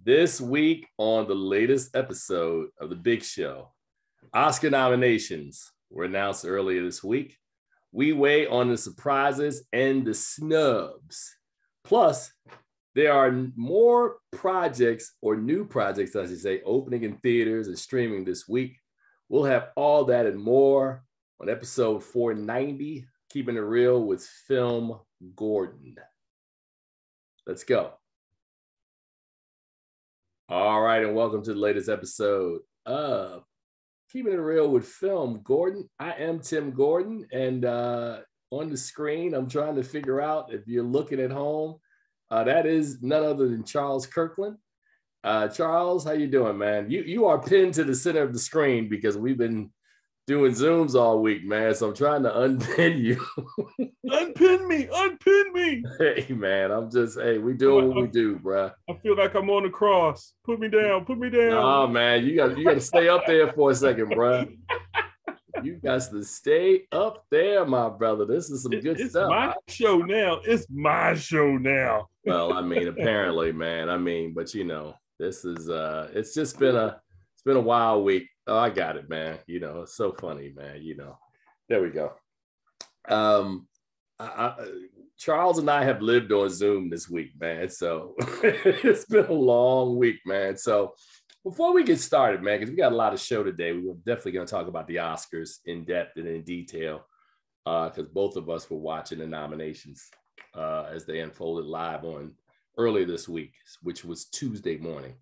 This week on the latest episode of The Big Show, Oscar nominations were announced earlier this week. We weigh on the surprises and the snubs. Plus, there are more projects, or new projects, I should say, opening in theaters and streaming this week. We'll have all that and more on episode 490, Keeping It Real with FilmGordon. Let's go. All right, and welcome to the latest episode of Keeping It Real with FilmGordon. I am Tim Gordon, and on the screen, I'm trying to figure out, if you're looking at home, that is none other than Charles Kirkland. Charles, how you doing, man? You are pinned to the center of the screen because we've been doing Zooms all week, man. So I'm trying to unpin you. Unpin me. Hey, man, we doing what we do, bro. I feel like I'm on the cross. Put me down. Oh, man, you got to stay up there for a second, bro. You got to stay up there, my brother. This is some good stuff. It's my show now. Well, I mean, apparently, man. But this is it's just been a wild week. Oh, I got it, man. It's so funny, man. There we go. Charles and I have lived on Zoom this week, man. So it's been a long week, man. So before we get started, man, because we got a lot of show today, we're definitely going to talk about the Oscars in depth and in detail, because both of us were watching the nominations as they unfolded live on earlier this week, which was Tuesday morning.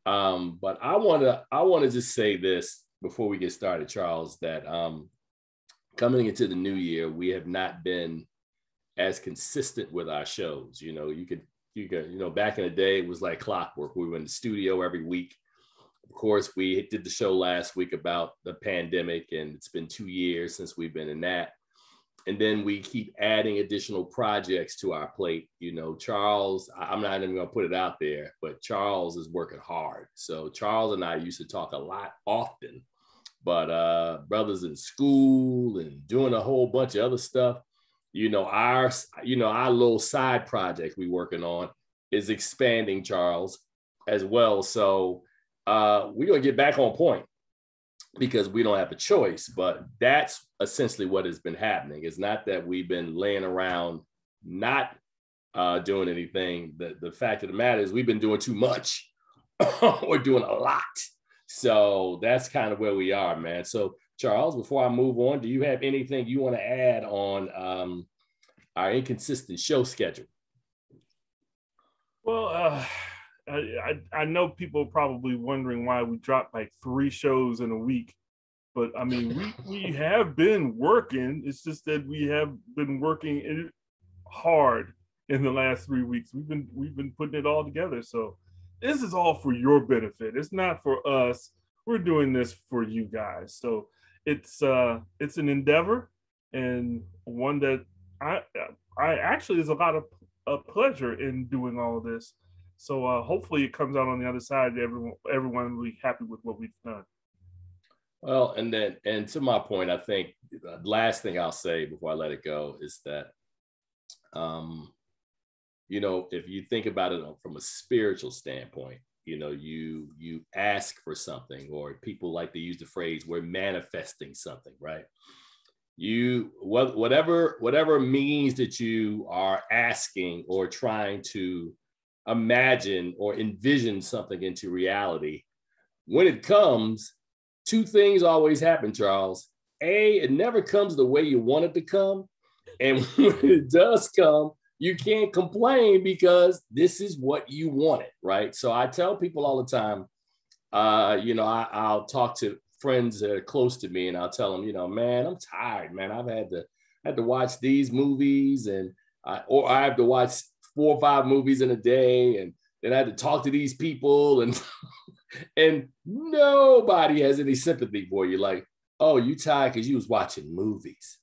But I want to just say this before we get started, Charles, that coming into the new year, we have not been as consistent with our shows. You could back in the day, it was like clockwork. We were in the studio every week. Of course, we did the show last week about the pandemic, and it's been 2 years since we've been in that. And then we keep adding additional projects to our plate. Charles, I'm not even going to put it out there, but Charles is working hard. So Charles and I used to talk a lot often, but brothers in school and doing a whole bunch of other stuff. Our little side project we're working on is expanding, Charles, as well. So we're going to get back on point, because we don't have a choice. But that's essentially what has been happening. It's not that we've been laying around not doing anything. The fact of the matter is we've been doing too much. We're doing a lot. So that's kind of where we are, man. So Charles, before I move on, do you have anything you want to add on our inconsistent show schedule? Well, I know people are probably wondering why we dropped like 3 shows in a week, but I mean, we have been working. It's just that we have been working hard in the last 3 weeks. We've been putting it all together. So this is all for your benefit. It's not for us. We're doing this for you guys. So it's an endeavor, and one that I actually, there's a lot of pleasure in doing all of this. So hopefully it comes out on the other side. Everyone will be happy with what we've done. Well, and to my point, I think the last thing I'll say before I let it go is that, if you think about it from a spiritual standpoint, you ask for something, or people like to use the phrase, we're manifesting something, right? Whatever means that you are asking or trying to imagine or envision something into reality, when it comes, 2 things always happen, Charles. A, it never comes the way you want it to come. And when it does come, you can't complain, because this is what you wanted, right? So I tell people all the time, I'll talk to friends that are close to me, and I'll tell them, man, I'm tired, man. I've had to watch these movies, or I have to watch 4 or 5 movies in a day, and then I had to talk to these people, and and nobody has any sympathy for you. Like, oh, you tired because you was watching movies.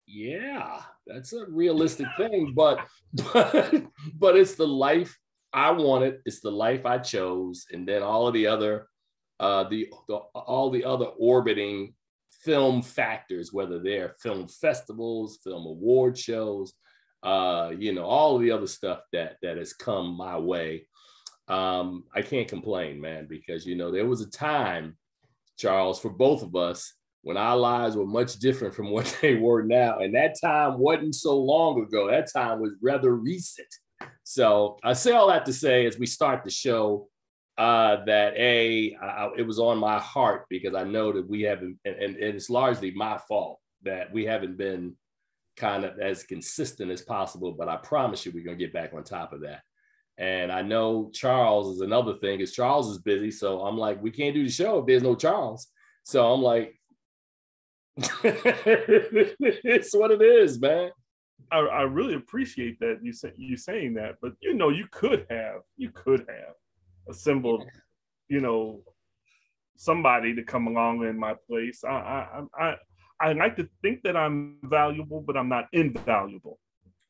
Yeah, that's a realistic thing, but it's the life I wanted. It's the life I chose, and then all of the other all the other orbiting film factors, whether they're film festivals, film award shows, all of the other stuff that has come my way. I can't complain, man, because, you know, there was a time, Charles, for both of us when our lives were much different from what they were now. And that time wasn't so long ago. That time was rather recent. So I say all that to say, as we start the show, that it was on my heart because I know that we haven't, and it's largely my fault that we haven't been kind of as consistent as possible, but I promise you we're going to get back on top of that. And I know Charles is another thing, because Charles is busy. So I'm like, we can't do the show if there's no Charles. So I'm like, it's what it is, man. I really appreciate that you saying that, but you know, you could have assembled, you know, somebody to come along in my place. I like to think that I'm valuable, but I'm not invaluable.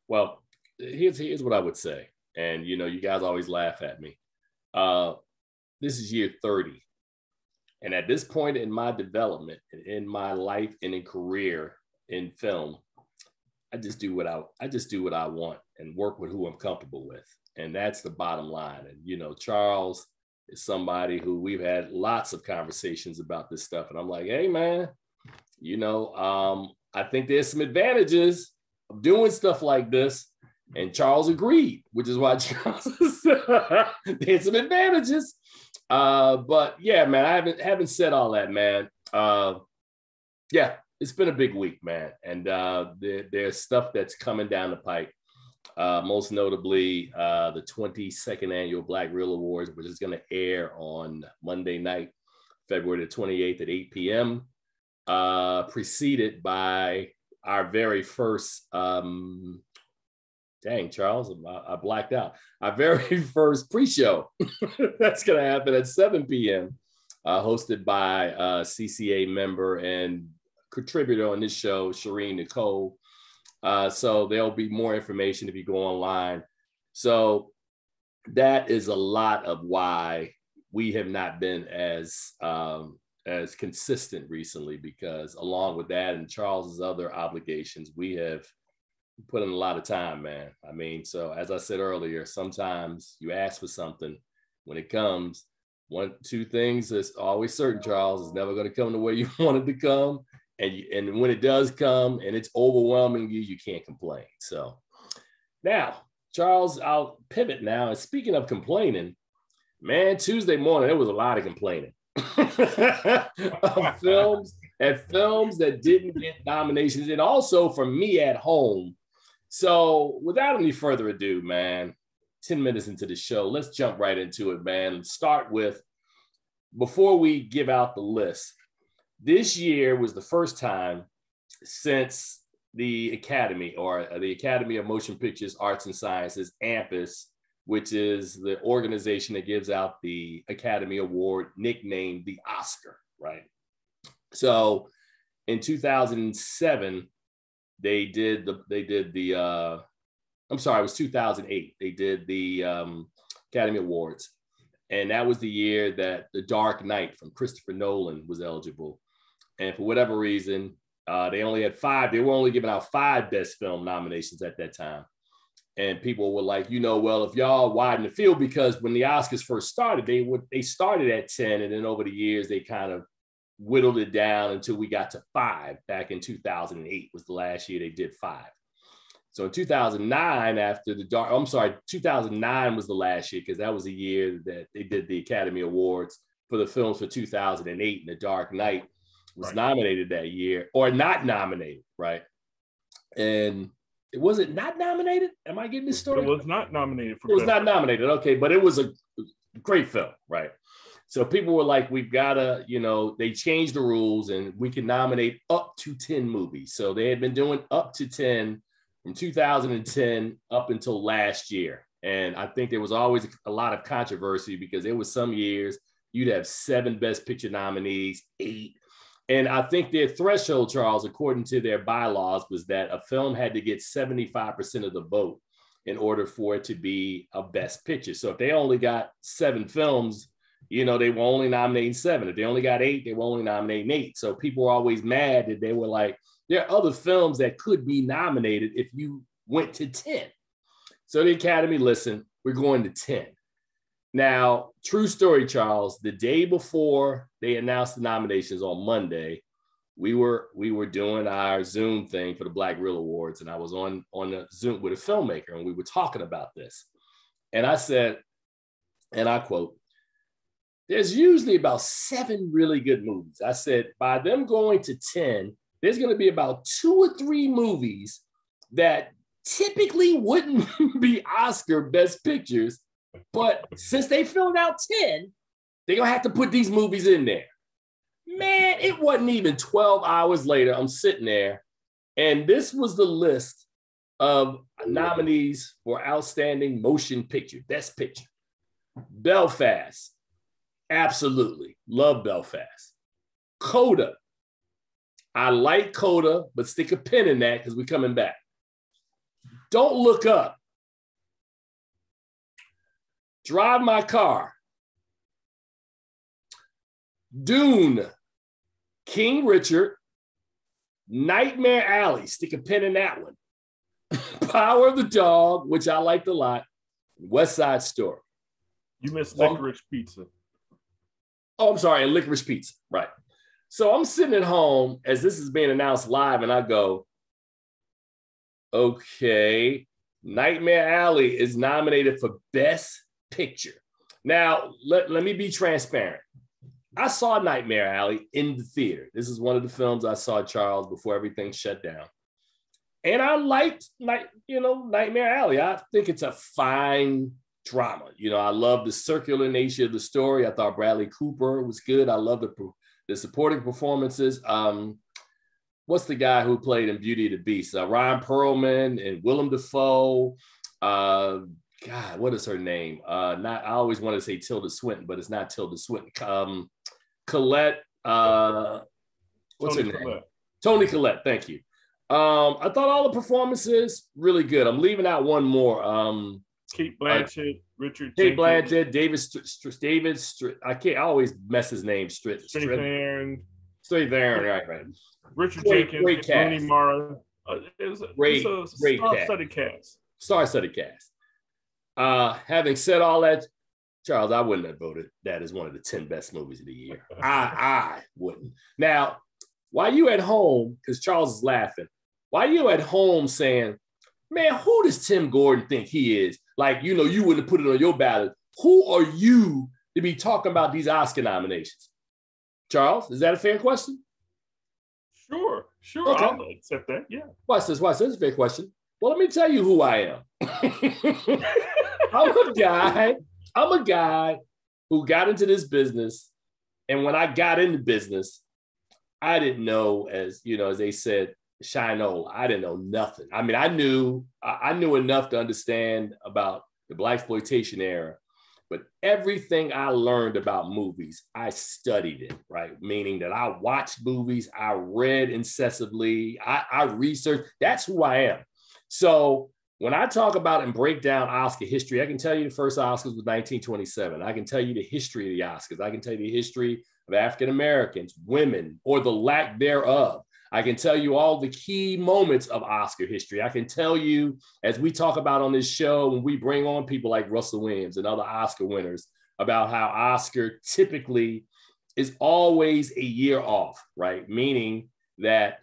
Well, here's what I would say, and you know, you guys always laugh at me. This is year 30. And at this point in my development, in my life and in career in film, I just do what I want and work with who I'm comfortable with. And that's the bottom line. And, you know, Charles is somebody who we've had lots of conversations about this stuff. And I'm like, hey, man, you know, I think there's some advantages of doing stuff like this. And Charles agreed, which is why Charles there's some advantages. But yeah, man, I haven't said all that, man. Yeah, it's been a big week, man. And there's stuff that's coming down the pipe. Most notably, the 22nd annual Black Reel Awards, which is going to air on Monday night, February the 28th at 8 p.m., preceded by our very first, dang, Charles, I blacked out. Our very first pre-show. That's going to happen at 7 p.m., hosted by CCA member and contributor on this show, Shireen Nicole. So there'll be more information if you go online. So that is a lot of why we have not been as consistent recently, because along with that and Charles's other obligations, we have put in a lot of time, man. I mean, so as I said earlier, sometimes you ask for something, when it comes, two things is always certain, Charles, is never going to come the way you want it to come. And when it does come and it's overwhelming you can't complain. So now, Charles, I'll pivot now. And speaking of complaining, man, Tuesday morning, there was a lot of complaining of films that didn't get nominations, and also for me at home. So without any further ado, man, 10 minutes into the show, let's jump right into it, man. Start with, before we give out the list, this year was the first time since the Academy, or the Academy of Motion Pictures Arts and Sciences, AMPAS, which is the organization that gives out the Academy Award, nicknamed the Oscar, right? So in 2007, it was 2008. They did the Academy Awards. And that was the year that The Dark Knight from Christopher Nolan was eligible. And for whatever reason, they were only giving out 5 Best Film nominations at that time. And people were like, you know, well, if y'all widen the field, because when the Oscars first started, they started at 10. And then over the years, they kind of whittled it down until we got to 5. Back in 2008 was the last year they did 5. So in 2009, 2009 was the last year, because that was the year that they did the Academy Awards for the films for 2008, and The Dark Knight was nominated that year, or not nominated, right? And was it not nominated? Am I getting this story? It was not nominated for. It was not nominated, okay, but it was a great film, right? So people were like, we've got to, you know, they changed the rules and we can nominate up to 10 movies. So they had been doing up to 10 from 2010 up until last year. And I think there was always a lot of controversy, because there was some years you'd have 7 Best Picture nominees, 8. And I think their threshold, Charles, according to their bylaws, was that a film had to get 75% of the vote in order for it to be a Best Picture. So if they only got 7 films, you know, they were only nominating 7. If they only got 8, they were only nominating 8. So people were always mad that they were like, there are other films that could be nominated if you went to 10. So the Academy, listen, we're going to 10. Now, true story, Charles, the day before they announced the nominations on Monday, we were doing our Zoom thing for the Black Reel Awards, and I was on the Zoom with a filmmaker, and we were talking about this. And I said, and I quote, there's usually about 7 really good movies. I said, by them going to 10, there's going to be about 2 or 3 movies that typically wouldn't be Oscar Best Pictures, but since they filled out 10, they're going to have to put these movies in there. Man, it wasn't even 12 hours later. I'm sitting there, and this was the list of nominees for Outstanding Motion Picture, Best Picture. Belfast, absolutely. Love Belfast. Coda. I like Coda, but stick a pin in that because we're coming back. Don't Look Up. Drive My Car. Dune. King Richard. Nightmare Alley. Stick a pin in that one. Power of the Dog, which I liked a lot. West Side Story. You missed Licorice Pizza. Oh, I'm sorry, and Licorice Pizza. Right. So I'm sitting at home as this is being announced live, and I go, okay, Nightmare Alley is nominated for Best Picture. Now, let me be transparent. I saw Nightmare Alley in the theater. This is one of the films I saw, Charles, before everything shut down. And I liked, Nightmare Alley. I think it's a fine drama. I love the circular nature of the story. I thought Bradley Cooper was good. I love the supporting performances. What's the guy who played in Beauty and the Beast? Ryan Perlman and Willem Dafoe. God, what is her name? I always want to say Tilda Swinton, but it's not Tilda Swinton. Collette. What's her name? Toni Collette. Thank you. I thought all the performances really good. I'm leaving out one more. Kate Blanchett, Richard Kate Jenkins. Blanchett, David. I always mess his name. Strathairn, right. Richard Jenkins, great cast. Rooney Mara. It's a star-studded cast. Star-studded cast. Having said all that, Charles, I wouldn't have voted that as one of the 10 best movies of the year. I wouldn't. Now, while you at home, because Charles is laughing, while you at home saying, man, who does Tim Gordon think he is? Like, you wouldn't have put it on your ballot. Who are you to be talking about these Oscar nominations? Charles, is that a fair question? Sure. Okay. I'll accept that, yeah. Watch this. It's a fair question. Well, let me tell you who I am. I'm a guy who got into this business. And when I got into business, I didn't know, as they said, Shinola. I didn't know nothing. I mean, I knew enough to understand about the Blaxploitation era, but everything I learned about movies, I studied it, right? Meaning that I watched movies, I read incessantly, I researched. That's who I am. So when I talk about and break down Oscar history, I can tell you the first Oscars was 1927. I can tell you the history of the Oscars. I can tell you the history of African Americans, women, or the lack thereof. I can tell you all the key moments of Oscar history. I can tell you, as we talk about on this show, when we bring on people like Russell Williams and other Oscar winners, about how Oscar typically is always a year off, right? Meaning that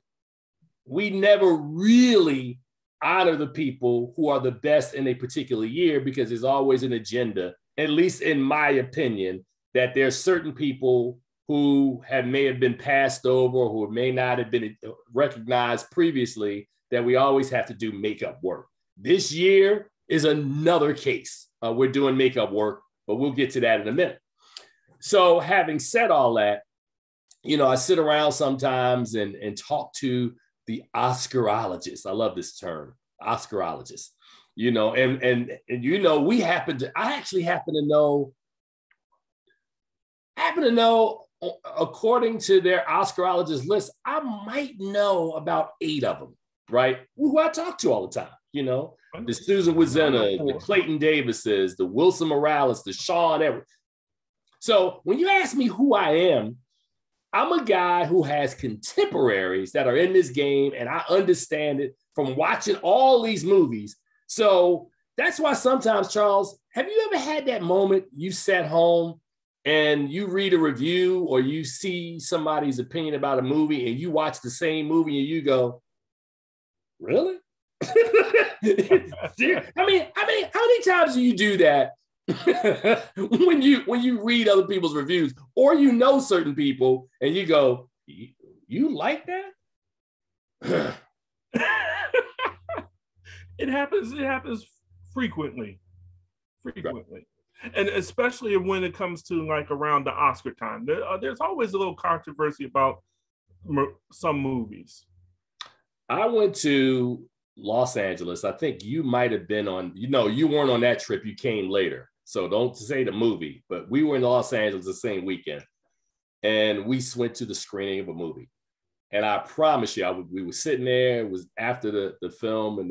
we never really honor the people who are the best in a particular year because there's always an agenda, at least in my opinion, that there's certain people who may have been passed over or who may not have been recognized previously, that we always have to do makeup work. This year is another case. We're doing makeup work, but we'll get to that in a minute. So having said all that, I sit around sometimes and talk to the Oscarologists. I love this term, Oscarologists. I actually happen to know, according to their Oscarologist list, I might know about 8 of them, right? Who I talk to all the time, the Susan Wizena, the Clayton Davises, the Wilson Morales, the Sean Everett. So when you ask me who I am, I'm a guy who has contemporaries that are in this game, and I understand it from watching all these movies. So that's why sometimes, Charles, have you ever had that moment you sat home and you read a review or you see somebody's opinion about a movie and you watch the same movie and you go, really? I mean, how many times do you do that when you read other people's reviews or you know certain people and you go, you like that? It happens frequently. Right. And especially when it comes to like around the Oscar time, there's always a little controversy about some movies. I went to Los Angeles. I think you might have been on, you weren't on that trip. You came later. So don't say the movie, but we were in Los Angeles the same weekend. And we went to the screening of a movie. And I promise you, we were sitting there. It was after the film, and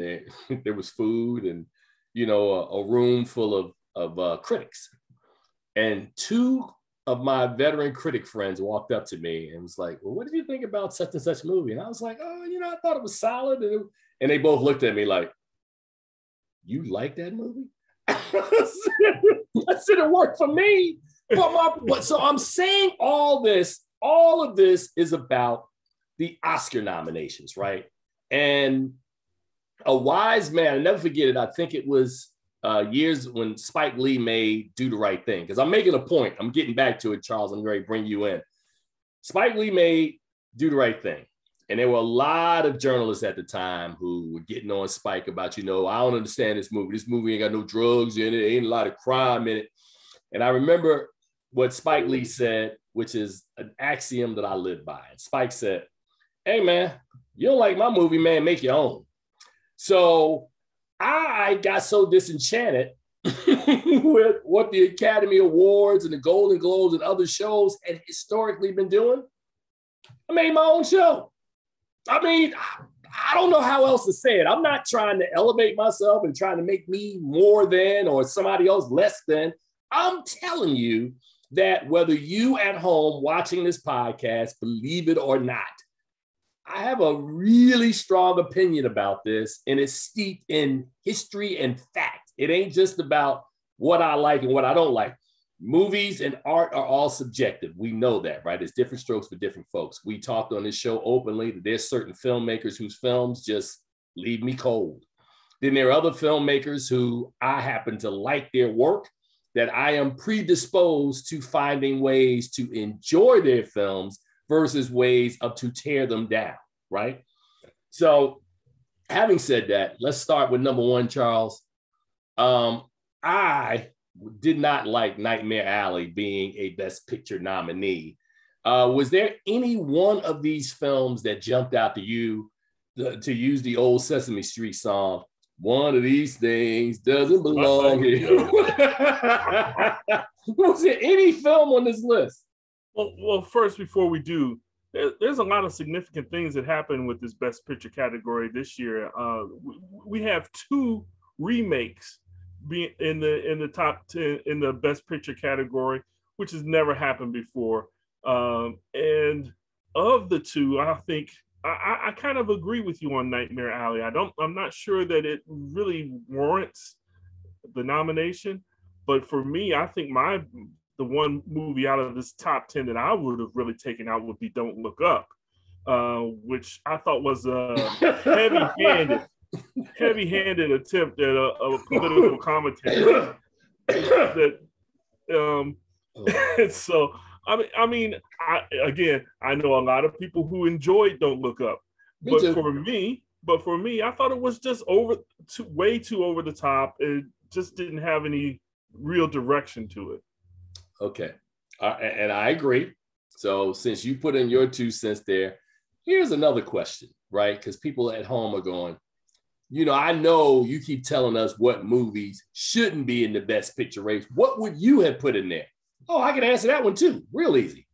there was food and, a room full of critics. And two of my veteran critic friends walked up to me and was like, well, what did you think about such and such movie? And I was like, oh, I thought it was solid. And they both looked at me like, you like that movie? I said it worked for me. So I'm saying all of this is about the Oscar nominations, right? And a wise man, I'll never forget it. I think it was years when Spike Lee made Do the Right Thing. Because I'm making a point. I'm getting back to it, Charles. I'm ready to bring you in. Spike Lee made Do the Right Thing. And there were a lot of journalists at the time who were getting on Spike about, I don't understand this movie. This movie ain't got no drugs in it. Ain't a lot of crime in it. And I remember what Spike Lee said, which is an axiom that I live by. And Spike said, hey, man, you don't like my movie, man, make your own. So I got so disenchanted with what the Academy Awards and the Golden Globes and other shows had historically been doing. I made my own show. I mean, I don't know how else to say it. I'm not trying to elevate myself and trying to make me more than or somebody else less than. I'm telling you that whether you at home watching this podcast, believe it or not, I have a really strong opinion about this, and it's steeped in history and fact. It ain't just about what I like and what I don't like. Movies and art are all subjective. We know that, right? It's different strokes for different folks. We talked on this show openly that there's certain filmmakers whose films just leave me cold. Then there are other filmmakers who I happen to like their work, that I am predisposed to finding ways to enjoy their films versus ways to tear them down, right? So having said that, let's start with number one, Charles. I did not like Nightmare Alley being a Best Picture nominee. Was there any one of these films that jumped out to you, to use the old Sesame Street song, one of these things doesn't belong here? Was there any film on this list? Well, first, before we do, there's a lot of significant things that happened with this Best Picture category this year. We have two remakes being in the top 10 in the Best Picture category, which has never happened before. And of the two, I think I kind of agree with you on Nightmare Alley. I'm not sure that it really warrants the nomination, but for me, I think the one movie out of this top 10 that I would have really taken out would be Don't Look Up, which I thought was a heavy-handed attempt at a political commentary. So I mean, I know a lot of people who enjoyed Don't Look Up, but for me, I thought it was just way too over the top. It just didn't have any real direction to it. Okay, and I agree. So since you put in your 2 cents there, here's another question, right? Because people at home are going, I know you keep telling us what movies shouldn't be in the Best Picture race. What would you have put in there? Oh, I can answer that one too. Real easy.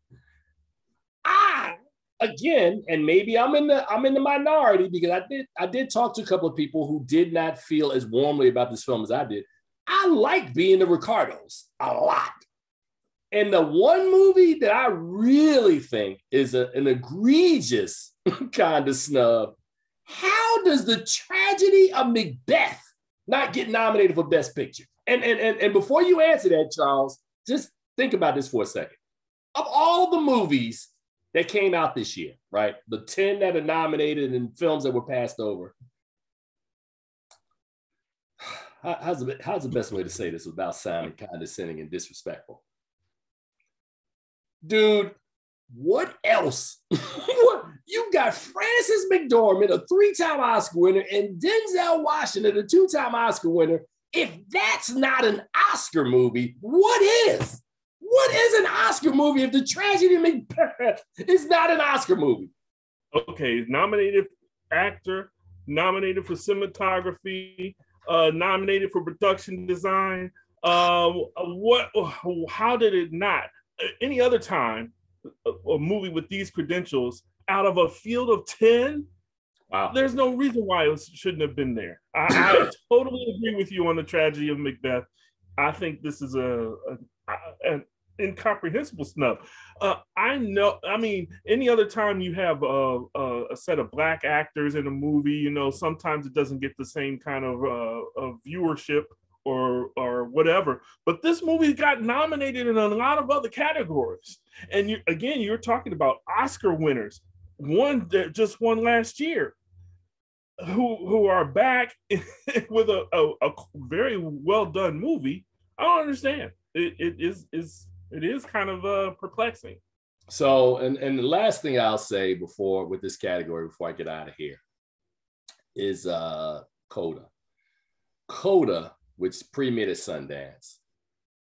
Again, and maybe I'm in the minority because I did talk to a couple of people who did not feel as warmly about this film as I did. I like Being the Ricardos a lot. And the one movie that I really think is an egregious kind of snub, how does the tragedy of Macbeth not get nominated for Best Picture? And before you answer that, Charles, just think about this for a second. Of all the movies that came out this year, right? The 10 that are nominated and films that were passed over. How's the best way to say this without sounding condescending and disrespectful? Dude, what else? You got Frances McDormand, a 3-time Oscar winner, and Denzel Washington, a 2-time Oscar winner. If that's not an Oscar movie, what is? What is an Oscar movie if The Tragedy of Macbeth is not an Oscar movie? Okay, nominated actor, nominated for cinematography, nominated for production design. How did it not? Any other time, a movie with these credentials out of a field of 10, wow, there's no reason why it shouldn't have been there. I totally agree with you on The Tragedy of Macbeth. I think this is an incomprehensible snub. Any other time you have a set of Black actors in a movie, sometimes it doesn't get the same kind of viewership or whatever. But this movie got nominated in a lot of other categories. And you're talking about Oscar winners, one that just won last year, who are back with a very well done movie. I don't understand. It is kind of perplexing. So, and the last thing I'll say with this category before I get out of here is Coda. Coda, which premiered at Sundance.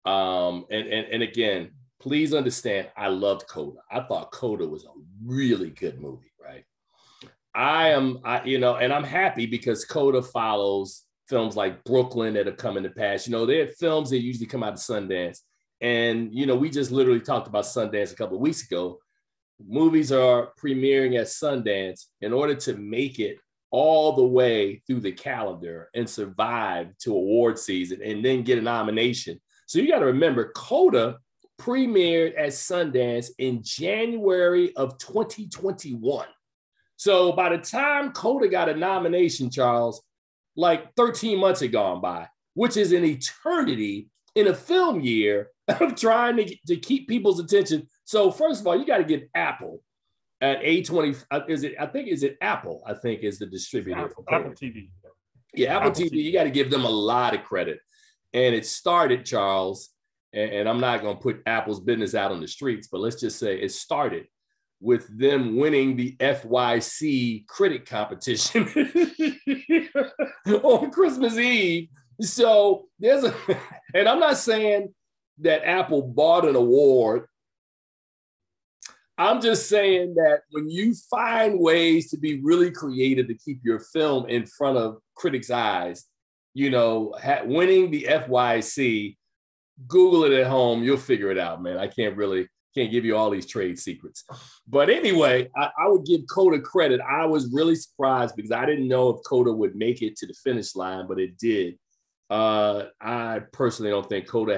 And again, please understand, I loved Coda. I thought Coda was a really good movie, right? And I'm happy because Coda follows films like Brooklyn that have come in the past. They're films that usually come out of Sundance. And, we just literally talked about Sundance a couple of weeks ago. Movies are premiering at Sundance in order to make it all the way through the calendar and survive to award season and then get a nomination. So you got to remember, Coda premiered at Sundance in January of 2021. So by the time Coda got a nomination, Charles, like 13 months had gone by, which is an eternity in a film year of trying to keep people's attention. So first of all, you got to give Apple at A20. Is it Apple? I think is the distributor. Apple TV. Yeah, Apple TV. You got to give them a lot of credit. And it started, Charles, and I'm not going to put Apple's business out on the streets, but let's just say it started with them winning the FYC critic competition on Christmas Eve. So and I'm not saying that Apple bought an award. I'm just saying that when you find ways to be really creative to keep your film in front of critics' eyes, winning the FYC, Google it at home, you'll figure it out, man. I can't give you all these trade secrets. But anyway, I would give Coda credit. I was really surprised because I didn't know if Coda would make it to the finish line, but it did. I personally don't think Coda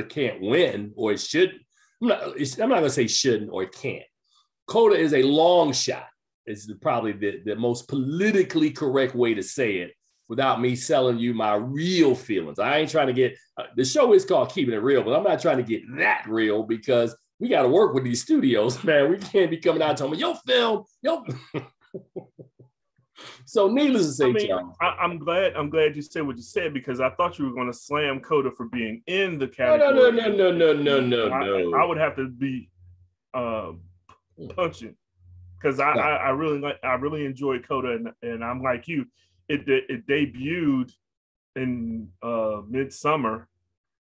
can't win, or it shouldn't. I'm not going to say shouldn't or it can't. Coda is a long shot. It's probably the most politically correct way to say it without me selling you my real feelings. I ain't trying to get, the show is called Keeping It Real, but I'm not trying to get that real because we got to work with these studios, man. We can't be coming out and telling me, your film. So needless to say, Charles. I'm glad you said what you said because I thought you were going to slam Coda for being in the category. No. I would have to be punching because I really enjoyed Coda and I'm like you. It debuted in midsummer,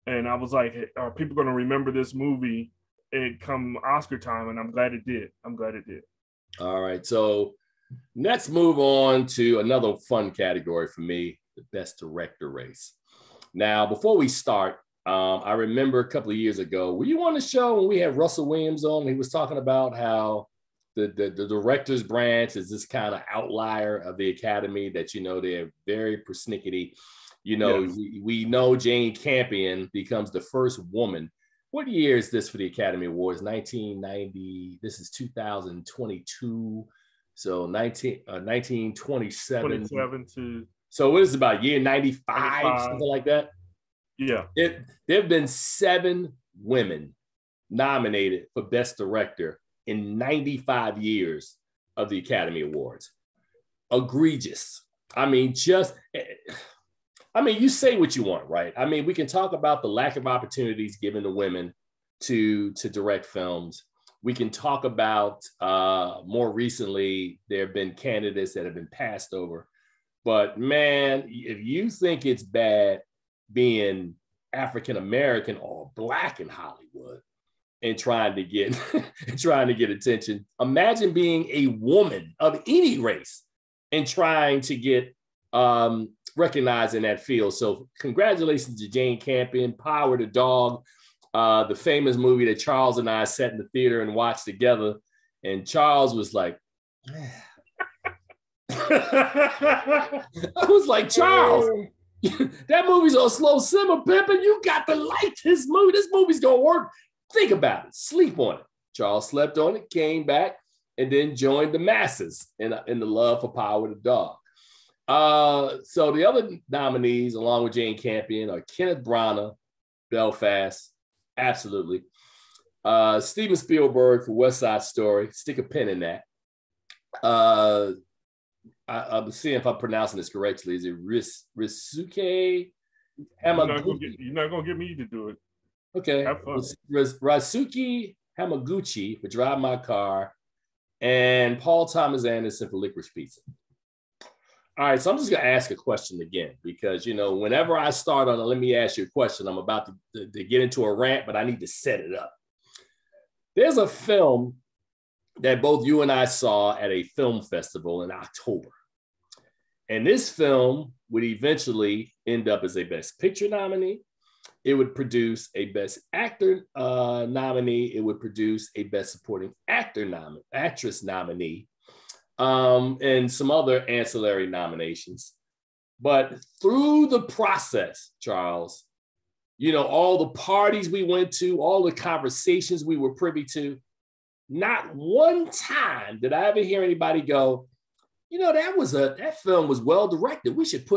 and I was like, are people going to remember this movie? It come Oscar time, and I'm glad it did. All right, so let's move on to another fun category for me, the Best Director race. Now, before we start, I remember a couple of years ago, were you on the show when we had Russell Williams on? He was talking about how the director's branch is this kind of outlier of the Academy that, they're very persnickety. Yes. We know Jane Campion becomes the first woman. What year is this for the Academy Awards? 1990. This is 2022. So 1927 to So what is it, about year 95, 95. something like that? Yeah. There have been 7 women nominated for Best Director in 95 years of the Academy Awards. Egregious. I mean, you say what you want, right? I mean, we can talk about the lack of opportunities given to women to direct films. We can talk about more recently, there have been candidates that have been passed over. But man, if you think it's bad being African-American or Black in Hollywood and trying to get attention, imagine being a woman of any race and trying to get recognized in that field. So congratulations to Jane Campion, Power the Dog, the famous movie that Charles and I sat in the theater and watched together. And Charles was like, I was like, Charles, that movie's on slow simmer, Pimpin'. You got to like this movie. This movie's gonna work. Think about it. Sleep on it. Charles slept on it, came back, and then joined the masses in the love for Power the Dog. So the other nominees, along with Jane Campion, are Kenneth Branagh, Belfast, absolutely. Steven Spielberg for West Side Story. Stick a pin in that. I'm seeing if I'm pronouncing this correctly. Is it Risuke Hamaguchi? You're not gonna get me to do it. Okay. Risuke Hamaguchi for Drive My Car, and Paul Thomas Anderson for Licorice Pizza. All right, so I'm just gonna ask a question again, because whenever I start on let me ask you a question, I'm about to get into a rant, but I need to set it up. There's a film that both you and I saw at a film festival in October. And this film would eventually end up as a Best Picture nominee. It would produce a Best Actor nominee. It would produce a Best Supporting Actress nominee, and some other ancillary nominations. But through the process, Charles, all the parties we went to, all the conversations we were privy to, not one time did I ever hear anybody go, that film was well directed. We should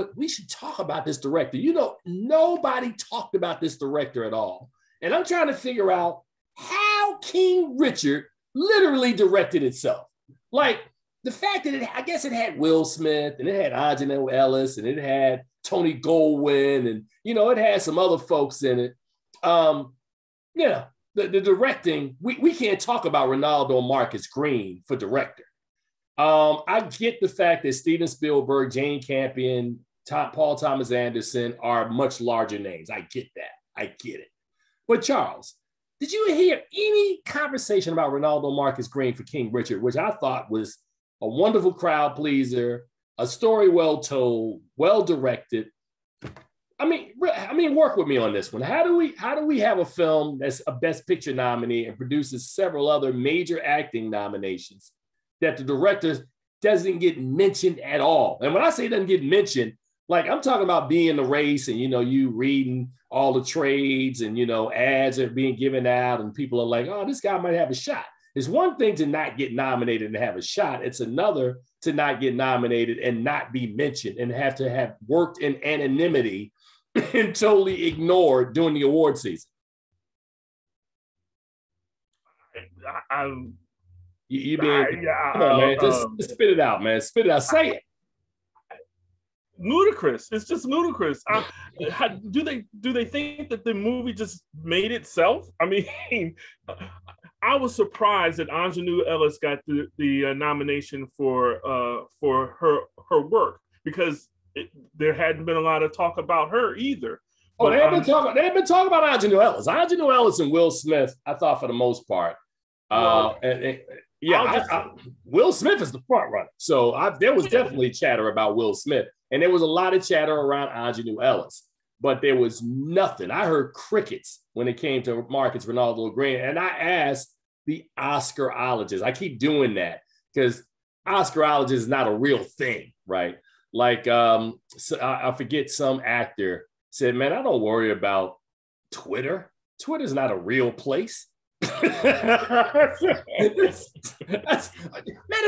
talk about this director. Nobody talked about this director at all. And I'm trying to figure out how King Richard literally directed itself. Like the fact that I guess it had Will Smith and it had Angelina Ellis and it had Tony Goldwyn and, it had some other folks in it. The directing, we can't talk about Ronaldo Marcus Green for director. I get the fact that Steven Spielberg, Jane Campion, Paul Thomas Anderson are much larger names. I get that. I get it. But Charles, did you hear any conversation about Ronaldo Marcus Green for King Richard, which I thought was a wonderful crowd pleaser, a story well told, well directed? I mean, work with me on this one. How do we have a film that's a Best Picture nominee and produces several other major acting nominations that the director doesn't get mentioned at all? And when I say doesn't get mentioned, like I'm talking about being in the race and, you reading all the trades and, ads are being given out and people are like, oh, this guy might have a shot. It's one thing to not get nominated and have a shot. It's another to not get nominated and not be mentioned and have to have worked in anonymity and totally ignored during the award season. Come on, man. Just spit it out, man. Spit it out. Say it. Ludicrous. It's just ludicrous. Do they think that the movie just made itself? I mean, I was surprised that Angelina Ellis got the nomination for her work, because there hadn't been a lot of talk about her either. Oh, they have been talking about Angelina Ellis. Angelina Ellis and Will Smith, I thought for the most part. Will Smith is the front runner. So there was definitely chatter about Will Smith. And there was a lot of chatter around Angelina Ellis. But there was nothing. I heard crickets when it came to Marcus Ronaldo Green. And I asked the Oscarologist. I keep doing that because Oscarologist is not a real thing, right? Like, so I forget, some actor said, man, I don't worry about Twitter. Twitter's not a real place. Matter of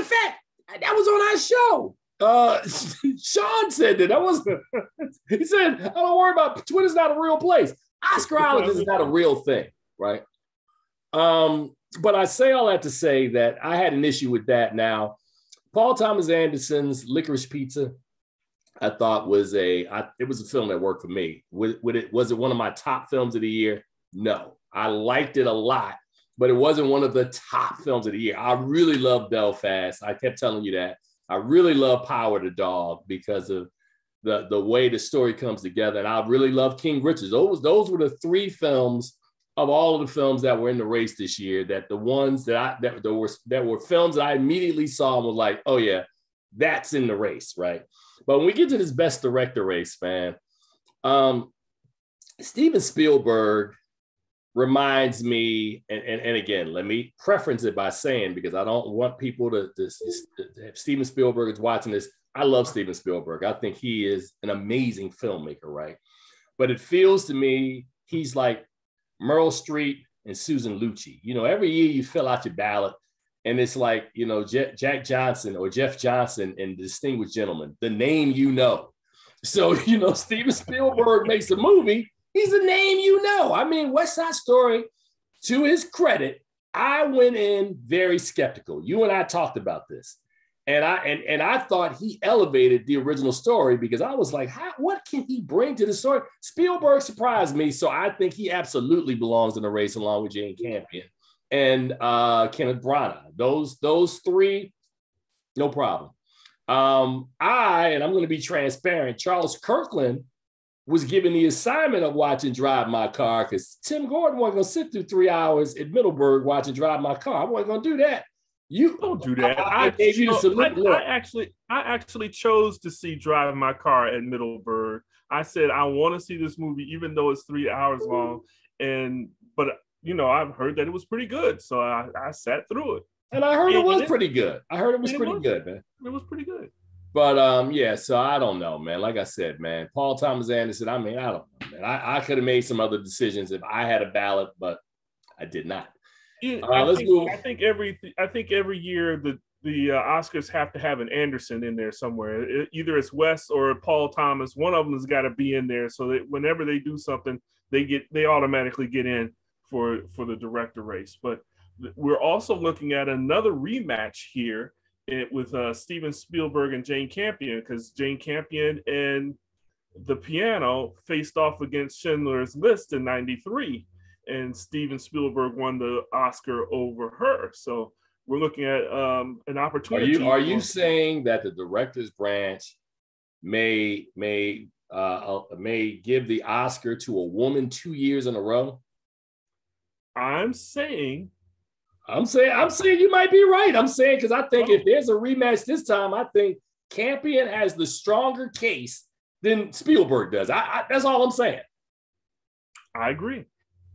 fact, that was on our show. Sean said that. That wasn't. He said, "I don't worry about Twitter's not a real place. Oscar Island is not a real thing, right?" But I say all that to say that I had an issue with that. Now, Paul Thomas Anderson's Licorice Pizza, I thought was it was a film that worked for me. Was it one of my top films of the year? No, I liked it a lot, but it wasn't one of the top films of the year. I really love Belfast. I kept telling you that. I really love Power the Dog because of the way the story comes together. And I really love King Richard. Those were the three films of all of the films that were in the race this year, that the ones that were films that I immediately saw and was like, oh yeah, that's in the race, right? But when we get to this best director race, man, Steven Spielberg reminds me, and again, let me preference it by saying, because I don't want people to if Steven Spielberg is watching this, I love Steven Spielberg. I think he is an amazing filmmaker, right? But it feels to me, he's like Meryl Streep and Susan Lucci. You know, every year you fill out your ballot and it's like, you know, Jack Johnson or Jeff Johnson and Distinguished Gentleman, the name you know. So, you know, Steven Spielberg makes a movie, he's a name you know. I mean, West Side Story, to his credit, I went in very skeptical. You and I talked about this. And I thought he elevated the original story because I was like, what can he bring to the story? Spielberg surprised me, so I think he absolutely belongs in the race along with Jane Campion and Kenneth Branagh. Those three, no problem. I'm going to be transparent, Charles Kirkland was given the assignment of watching Drive My Car because Tim Gordon wasn't going to sit through 3 hours at Middleburg watching Drive My Car. I wasn't going to do that. You don't do that. I actually chose to see Drive My Car at Middleburg. I said I want to see this movie, even though it's 3 hours long. But you know, I've heard that it was pretty good, so I sat through it. And I heard it was pretty good. I heard it was pretty good, man. It was pretty good. But yeah, so I don't know, man. Like I said, man, Paul Thomas Anderson. I mean, I don't know, man. I could have made some other decisions if I had a ballot, but I did not. Yeah, I think every year the Oscars have to have an Anderson in there somewhere. Either it's Wes or Paul Thomas. One of them has got to be in there so that whenever they do something, they automatically get in for the director race. But we're also looking at another rematch here with Steven Spielberg and Jane Campion, because Jane Campion and The Piano faced off against Schindler's List in '93. And Steven Spielberg won the Oscar over her. So we're looking at an opportunity. Are you saying that the director's branch may give the Oscar to a woman 2 years in a row? I'm saying you might be right. I'm saying because I think if there's a rematch this time, I think Campion has the stronger case than Spielberg does. That's all I'm saying. I agree.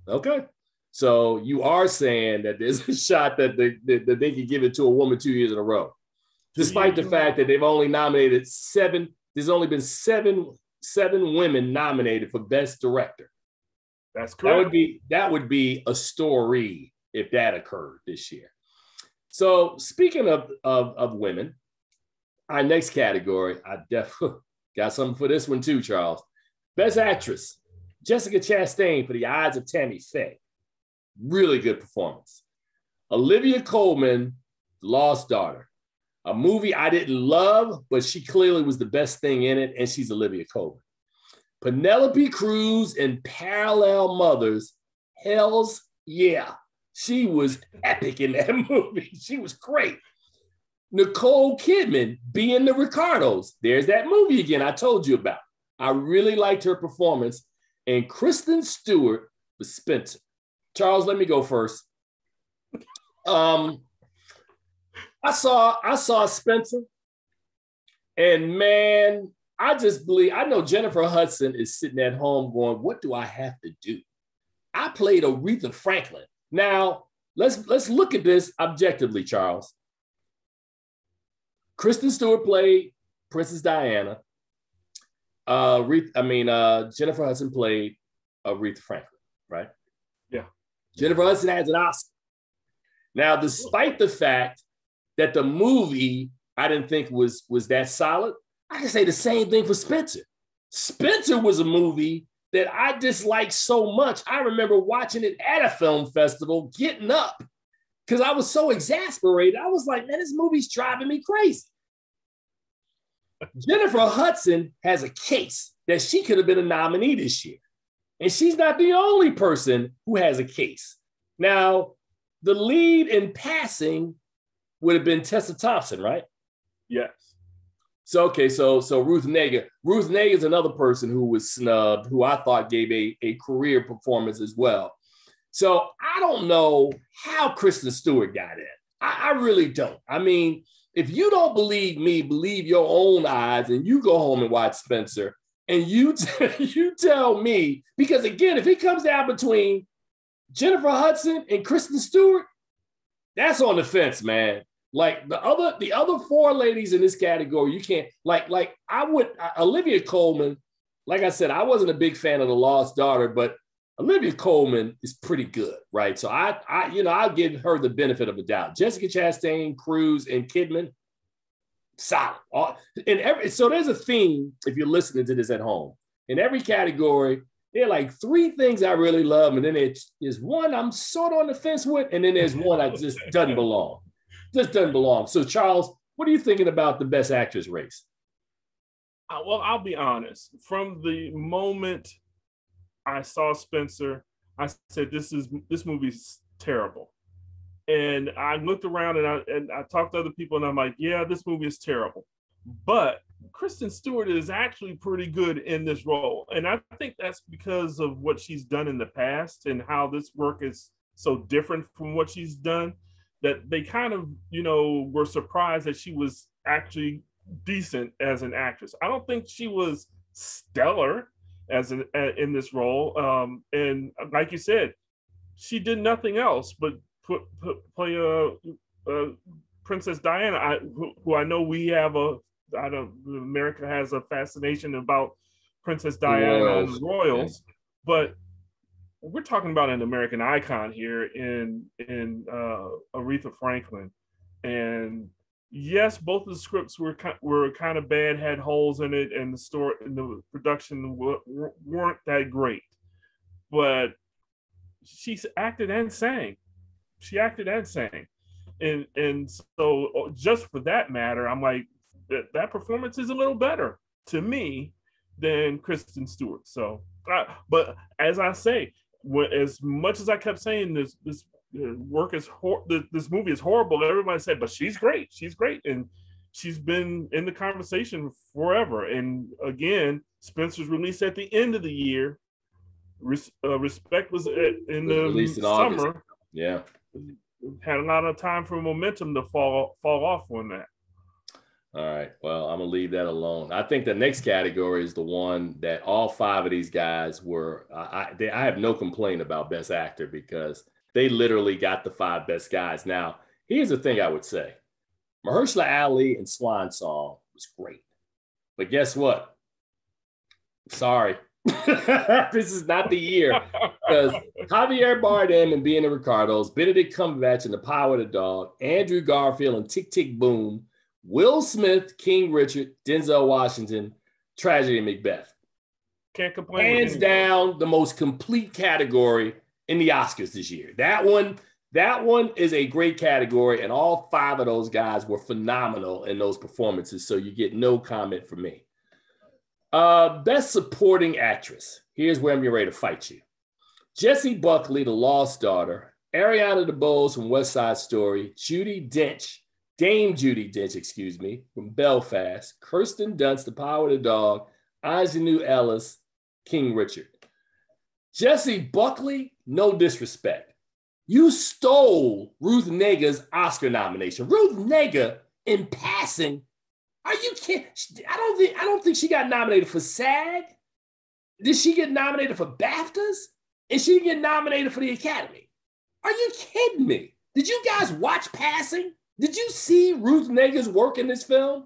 Okay. So you are saying that there's a shot that they can give it to a woman 2 years in a row, despite the fact that they've only nominated seven. There's only been seven women nominated for Best Director. That's correct. That would be a story if that occurred this year. So speaking of women, our next category, I definitely got something for this one too, Charles. Best Actress. Jessica Chastain for The Eyes of Tammy Faye. Really good performance. Olivia Colman, Lost Daughter. A movie I didn't love, but she clearly was the best thing in it, and she's Olivia Colman. Penelope Cruz in Parallel Mothers. Hells yeah. She was epic in that movie. She was great. Nicole Kidman being the Ricardos. There's that movie again I told you about. I really liked her performance. And Kristen Stewart was Spencer. Charles, let me go first. I saw Spencer, and man, I just believe, I know Jennifer Hudson is sitting at home going, what do I have to do? I played Aretha Franklin. Now, let's look at this objectively, Charles. Kristen Stewart played Princess Diana. Jennifer Hudson played Aretha Franklin, right? Yeah. Jennifer Hudson has an Oscar. Now, despite the fact that the movie, I didn't think was that solid. I can say the same thing for Spencer. Spencer was a movie that I disliked so much. I remember watching it at a film festival, getting up, because I was so exasperated. I was like, man, this movie's driving me crazy. Jennifer Hudson has a case that she could have been a nominee this year. And she's not the only person who has a case. Now, the lead in Passing would have been Tessa Thompson, right? Yes. So, okay, so Ruth Negga. Ruth Negga is another person who was snubbed, who I thought gave a career performance as well. So I don't know how Kristen Stewart got in. I really don't. I mean, if you don't believe me, believe your own eyes, and you go home and watch Spencer, and you tell me, because again, if it comes down between Jennifer Hudson and Kristen Stewart, that's on the fence, man. Like the other four ladies in this category, you can't Olivia Colman. Like I said, I wasn't a big fan of The Lost Daughter, but Olivia Colman is pretty good, right? So I'll give her the benefit of the doubt. Jessica Chastain, Cruz, and Kidman, solid. So there's a theme, if you're listening to this at home. In every category, there are like three things I really love, and then there's one I'm sort of on the fence with, and then there's one that just doesn't belong. Just doesn't belong. So Charles, what are you thinking about the Best Actress race? Well, I'll be honest. From the moment I saw Spencer, I said, this movie's terrible. And I looked around and I talked to other people, and I'm like, yeah, this movie is terrible. But Kristen Stewart is actually pretty good in this role. And I think that's because of what she's done in the past and how this work is so different from what she's done, that they kind of, were surprised that she was actually decent as an actress. I don't think she was stellar in this role. And like you said, she did nothing else but play Princess Diana, who I know we have America has a fascination about Princess Diana and the royals, but we're talking about an American icon here in Aretha Franklin. And yes, both of the scripts were kind of bad, had holes in it, and the story and the production weren't that great. But she acted and sang. And so just for that matter, I'm like, that performance is a little better to me than Kristen Stewart. So, but as I say, as much as I kept saying this work is this movie is horrible, everybody said, but she's great, and she's been in the conversation forever. And again, Spencer's released at the end of the year. Respect was in the summer. August. Yeah, had a lot of time for momentum to fall off on that. All right. Well, I'm going to leave that alone. I think the next category is the one that all five of these guys were. I have no complaint about Best Actor because they literally got the five best guys. Now, here's the thing I would say. Mahershala Ali and Swan Song was great. But guess what? Sorry. This is not the year. Because Javier Bardem and Being the Ricardos, Benedict Cumberbatch and The Power of the Dog, Andrew Garfield and Tick, Tick, Boom, Will Smith, King Richard, Denzel Washington, Tragedy of Macbeth. Can't complain. Hands down, the most complete category in the Oscars this year. That one is a great category, and all five of those guys were phenomenal in those performances, so you get no comment from me. Best Supporting Actress. Here's where I'm ready to fight you. Jessie Buckley, The Lost Daughter, Ariana DeBose from West Side Story, Dame Judi Dench, from Belfast, Kirsten Dunst, The Power of the Dog, Aunjanue Ellis, King Richard. Jessie Buckley, no disrespect. You stole Ruth Negga's Oscar nomination. Ruth Negga, in Passing, are you kidding? I don't think she got nominated for SAG. Did she get nominated for BAFTAs? And she didn't get nominated for the Academy. Are you kidding me? Did you guys watch Passing? Did you see Ruth Negga's work in this film?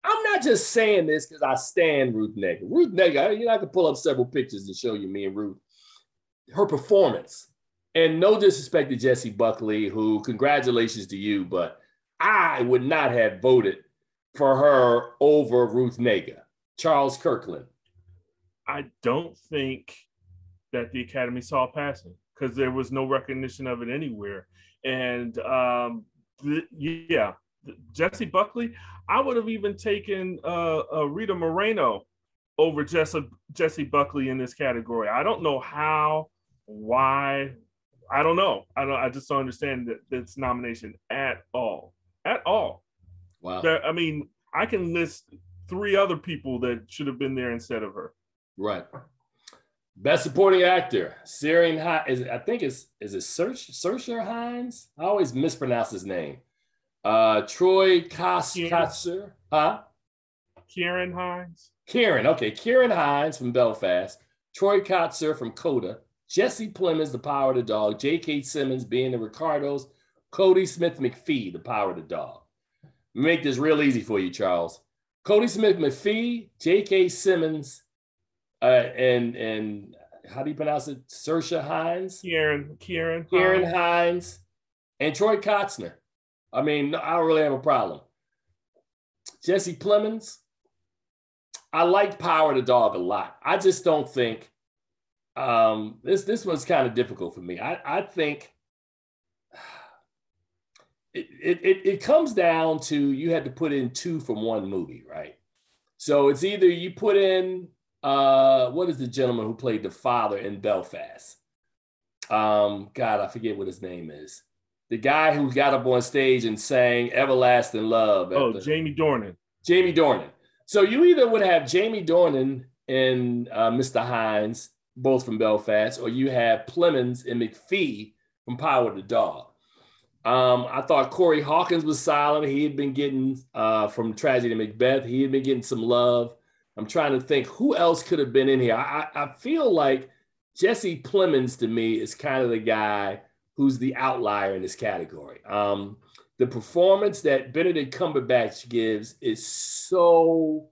I'm not just saying this because I stand Ruth Negga. Ruth Negga, I could pull up several pictures to show you me and Ruth. Her performance. And no disrespect to Jessie Buckley, who, congratulations to you, but I would not have voted for her over Ruth Negga? Charles Kirkland. I don't think that the Academy saw passing because there was no recognition of it anywhere. And Jessie Buckley, I would have even taken Rita Moreno over Jessie Buckley in this category. I don't know how, why. I don't know. I just don't understand this nomination at all. At all. Wow. I mean, I can list 3 other people that should have been there instead of her. Right. Best supporting actor, Ciarán Hinds. I think is it Saoirse Hinds? I always mispronounce his name. Troy Kotsur. Huh? Ciarán Hinds. Ciarán Hinds from Belfast. Troy Kotsur from Coda. Jesse Plemons, The Power of the Dog. J.K. Simmons being the Ricardos. Cody Smith-McPhee, The Power of the Dog. Make this real easy for you, Charles. Cody Smith-McPhee, J.K. Simmons, and how do you pronounce it? Saoirse Hinds? Ciarán Hinds, and Troy Kotsur. I mean, I don't really have a problem. Jesse Plemons, I like Power of the Dog a lot. I just don't think this one's kind of difficult for me. I think it comes down to you had to put in 2 from one movie, right? So it's either you put in what is the gentleman who played the father in Belfast? God, I forget what his name is. The guy who got up on stage and sang Everlasting Love. Jamie Dornan. Jamie Dornan. So you either would have Jamie Dornan and Mr. Hinds, both from Belfast, or you have Plemons and McPhee from Power of the Dog. I thought Corey Hawkins was solid. He had been getting, from Tragedy of Macbeth, he had been getting some love. I'm trying to think who else could have been in here. I feel like Jesse Plemons, to me, is kind of the guy who's the outlier in this category. The performance that Benedict Cumberbatch gives is so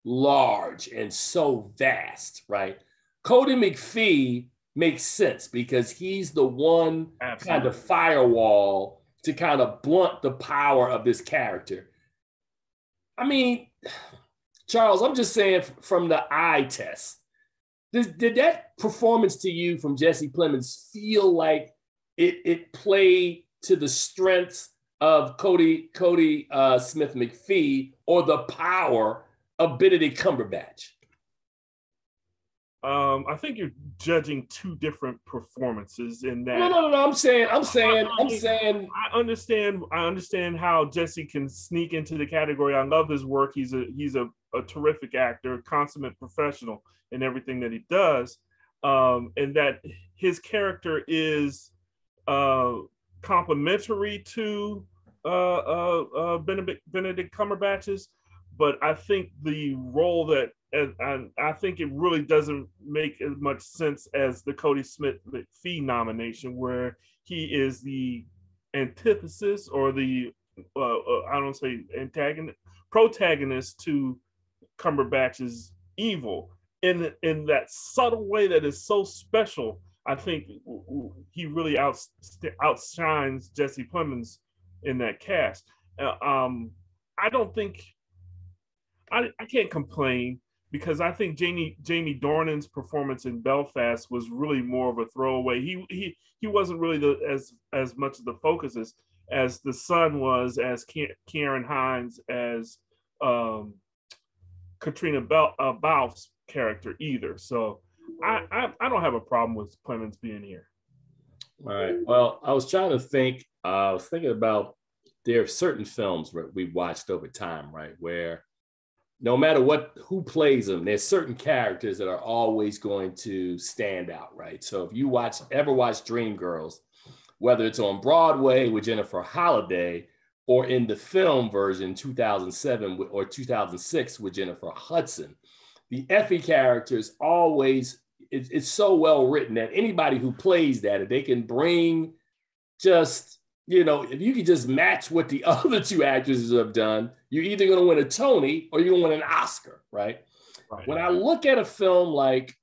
large and so vast, right? Cody McPhee makes sense because he's the one kind of firewall to kind of blunt the power of this character. I mean, Charles, I'm just saying from the eye test, did that performance to you from Jesse Plemons feel like it played to the strengths of Cody Smith-McPhee or the power of Benedict Cumberbatch? I think you're judging 2 different performances in that. No. I'm saying. I understand how Jesse can sneak into the category. I love his work. He's a terrific actor, consummate professional in everything that he does, and that his character is complementary to Benedict Cumberbatch's. But I think the role that, and I think it really doesn't make as much sense as the Cody Smith-McPhee nomination, where he is the antithesis or the I don't say antagonist, protagonist to Cumberbatch's evil in that subtle way that is so special. I think he really outshines Jesse Plemons in that cast. I don't think. I can't complain because I think Jamie Dornan's performance in Belfast was really more of a throwaway. He wasn't really as much of the focus as the son was, as Ciarán Hinds, as Katrina Balfe's character either. So I don't have a problem with Plemons being here. All right. Well, I was trying to think. I was thinking about there are certain films where we've watched over time, right, where no matter who plays them, there's certain characters that are always going to stand out, right? So if you ever watch Dreamgirls, whether it's on Broadway with Jennifer Holliday or in the film version 2007 or 2006 with Jennifer Hudson, the Effie character is always, it's so well written that anybody who plays that, if they can bring just, if you could just match what the other 2 actresses have done, you're either going to win a Tony or you're going to win an Oscar, right? When I look at a film like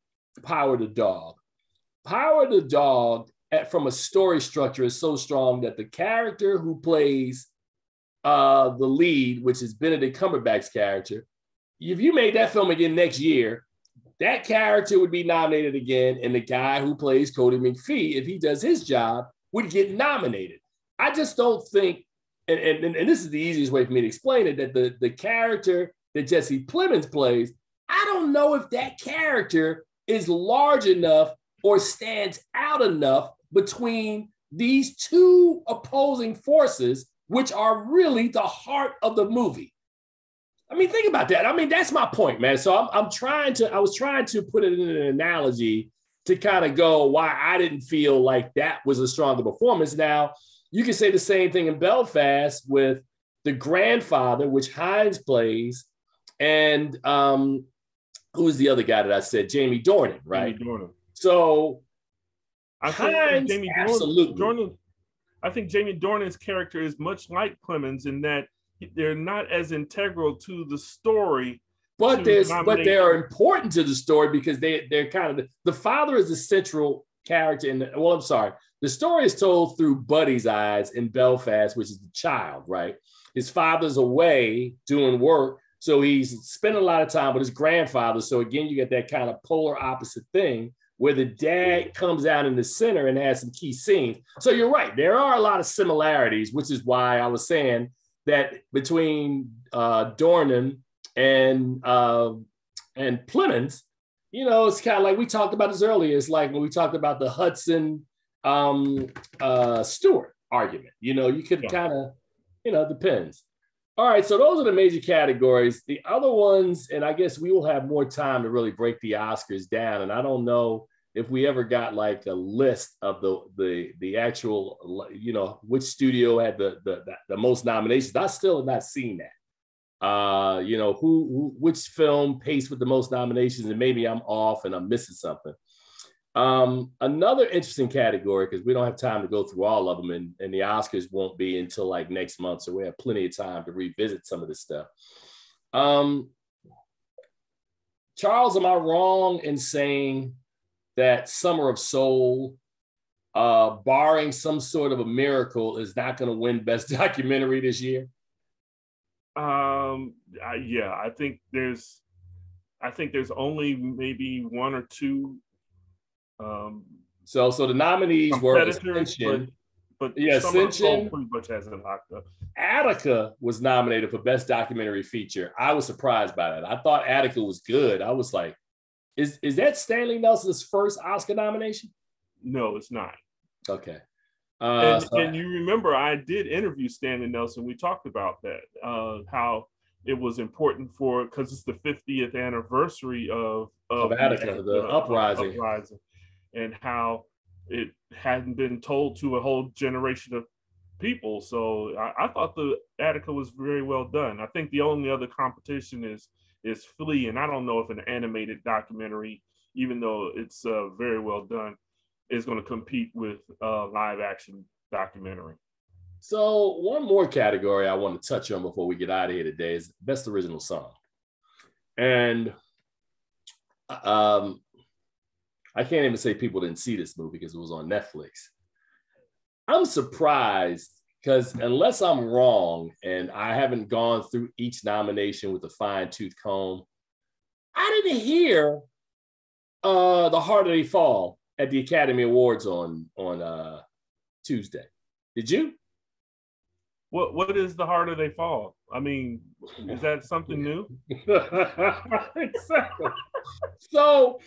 Power of the Dog from a story structure is so strong that the character who plays the lead, which is Benedict Cumberbatch's character, if you made that film again next year, that character would be nominated again, and the guy who plays Cody McPhee, if he does his job, would get nominated. I just don't think, and this is the easiest way for me to explain it, that the character that Jesse Plemons plays, I don't know if that character is large enough or stands out enough between these two opposing forces, which are really the heart of the movie. I mean, think about that. I mean, that's my point, man. So I was trying to put it in an analogy to kind of go why I didn't feel like that was a stronger performance. Now, you can say the same thing in Belfast with the grandfather, which Hines plays, and who was the other guy that I said? Jamie Dornan, right? Jamie Dornan. So I Hines, think absolutely. I think Jamie Dornan's character is much like Plemons in that they're not as integral to the story. But they are important to the story because they're kind of the father is the central character in the, well, I'm sorry. The story is told through Buddy's eyes in Belfast, which is the child, right? His father's away doing work, so he's spending a lot of time with his grandfather. So again, you get that kind of polar opposite thing where the dad comes out in the center and has some key scenes. So you're right, there are a lot of similarities, which is why I was saying that between Dornan and Plemons, you know, it's kind of like we talked about this earlier. It's like when we talked about the Hudson Stewart argument. You know, you could kind of, you know, depends. All right, so those are the major categories. The other ones, and I guess we will have more time to really break the Oscars down. And I don't know if we ever got like a list of the actual, you know, which studio had the most nominations. I still have not seen that. You know, which film paced with the most nominations, and maybe I'm off and I'm missing something. Another interesting category, because we don't have time to go through all of them, and the Oscars won't be until like next month, so we have plenty of time to revisit some of this stuff. Charles, am I wrong in saying that Summer of Soul, barring some sort of a miracle, is not going to win Best Documentary this year? Yeah, I think there's only maybe one or two. So the nominees were Ascension, but yeah, Ascension pretty much has it locked up. Attica was nominated for Best Documentary Feature. I was surprised by that. I thought Attica was good. I was like, is that Stanley Nelson's first Oscar nomination? No, it's not. Okay. And you remember I did interview Stanley Nelson. We talked about that, how it was important because it's the 50th anniversary of Attica, the uprising, and how it hadn't been told to a whole generation of people. So I thought the Attica was very well done. I think the only other competition is Flea, and I don't know if an animated documentary, even though it's very well done, is going to compete with live action documentary. So one more category I want to touch on before we get out of here today is Best Original Song. And I can't even say people didn't see this movie because it was on Netflix. I'm surprised because unless I'm wrong and I haven't gone through each nomination with a fine-tooth comb, I didn't hear The Harder They Fall at the Academy Awards on Tuesday. Did you? What is The Harder They Fall? I mean, is that something new? Exactly. So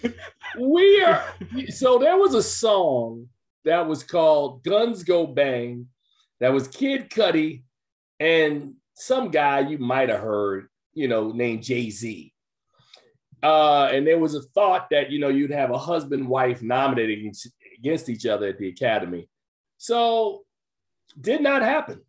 there was a song that was called Guns Go Bang that was Kid Cudi and some guy you might have heard, you know, named Jay-Z. And there was a thought that, you know, you'd have a husband and wife nominating against each other at the Academy. So did not happen.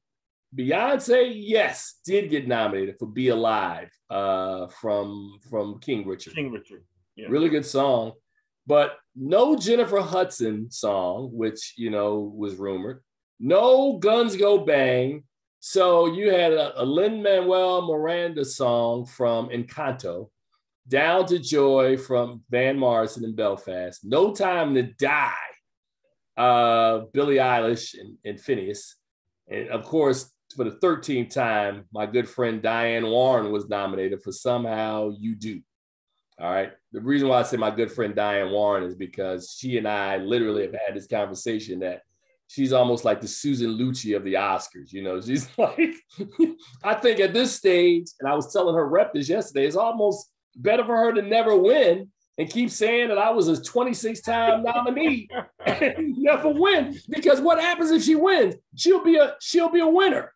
Beyonce, yes, did get nominated for Be Alive from King Richard. King Richard, yeah. Really good song. But no Jennifer Hudson song, which, you know, was rumored. No Guns Go Bang. So you had a Lin-Manuel Miranda song from Encanto, Down to Joy from Van Morrison in Belfast, No Time to Die, Billie Eilish and Phineas. And of course, for the 13th time, my good friend Diane Warren was nominated for Somehow You Do. All right. The reason why I say my good friend Diane Warren is because she and I literally have had this conversation that she's almost like the Susan Lucci of the Oscars. You know, she's like, I think at this stage, and I was telling her rep this yesterday, it's almost better for her to never win and keep saying that I was a 26-time nominee and never win. Because what happens if she wins? She'll be a winner.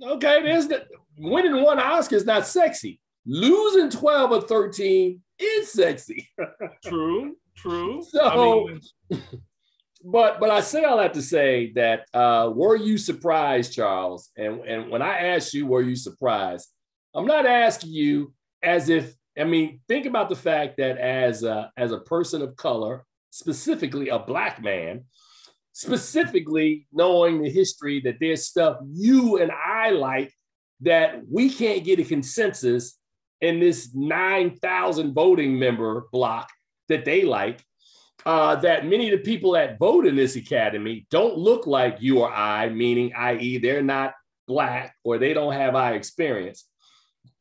Okay, there's the winning one Oscar is not sexy. Losing 12 or 13 is sexy. True. So, but I say all that to say that were you surprised, Charles? And when I asked you, were you surprised? I'm not asking you as if, I mean, think about the fact that as a person of color, specifically a Black man, specifically knowing the history that there's stuff you and I like that we can't get a consensus in this 9,000 voting member block that they like, that many of the people that vote in this academy don't look like you or I, meaning i.e. they're not Black or they don't have our experience.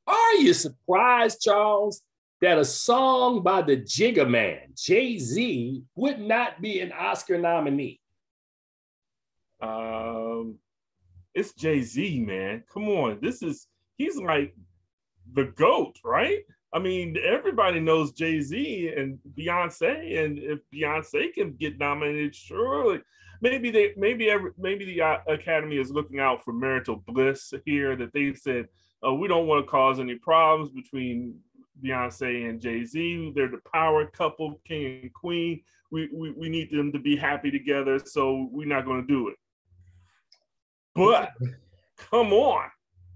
Are you surprised, Charles, that a song by the Jigga Man, Jay-Z, would not be an Oscar nominee? It's Jay-Z, man. Come on. He's like the GOAT, right? I mean, everybody knows Jay-Z and Beyonce, and if Beyonce can get nominated, surely maybe the Academy is looking out for marital bliss here, that they said, we don't want to cause any problems between Beyonce and Jay-Z. They're the power couple, king and queen. We need them to be happy together, so we're not going to do it. But come on.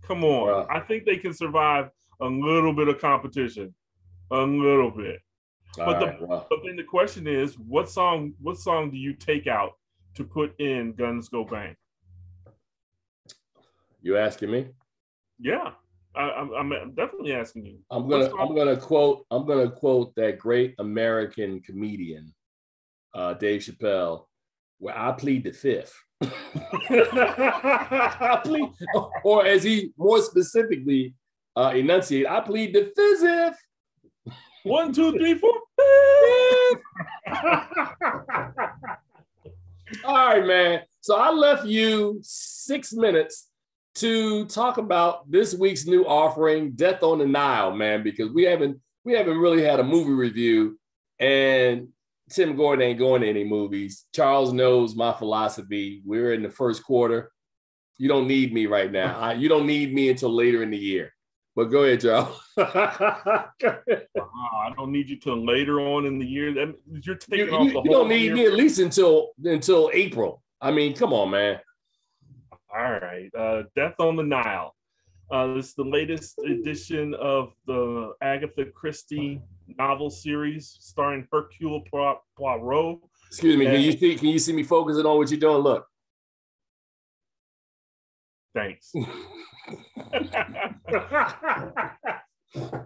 Wow. I think they can survive a little bit of competition, a little bit. But then the question is, what song do you take out to put in Guns Go Bang? You asking me? Yeah, I'm definitely asking you. I'm gonna quote that great American comedian, Dave Chappelle, where I plead the fifth. Or as he more specifically enunciate, I plead the fifth. 1, 2, 3, 4. All right, man. So I left you 6 minutes to talk about this week's new offering, Death on the Nile, man, because we haven't really had a movie review, and Tim Gordon ain't going to any movies. Charles knows my philosophy. We're in the first quarter. You don't need me right now. You don't need me until later in the year. But go ahead, Charles. I don't need you till later on in the year. You're taking off the whole You don't need year. me at least until April. I mean, come on, man. All right. Death on the Nile. This is the latest edition of the Agatha Christie novel series starring Hercule Poirot. Excuse me, can you see me focusing on what you're doing? Look. Thanks.